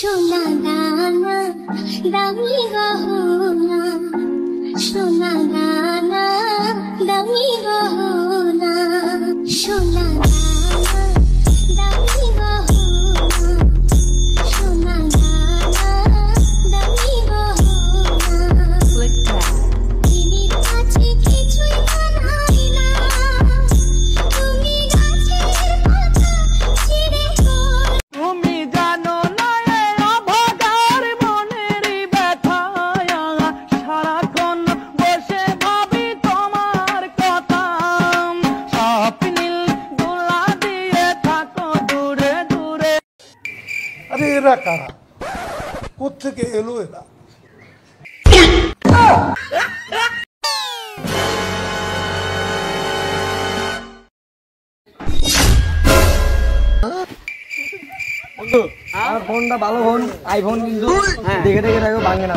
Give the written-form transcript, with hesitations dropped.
সোনা দানা দামি গহনা, সোনা দানা দামি গহনা, সোনা দানা দামি গহনা, সোনা দানা দামি গহনা। দিদির কাছে কিছুই মানাই না, তুমি গাছের পাতা ছিঁড়ে তুমি জানো না এ অভাগার মনেরই ব্যথা, সারাক্ষণ বসে ভাবি তোমার কথা, স্বপ্নিল দোলা দিয়ে থাকো দূরে দূরে। আরে এরা কারা, কোত্থেকে এলো এরা? আর ফোনটা ভালো ফোন, আইফোন, কিন্তু দেখে দেখে রাখো ভাঙে না।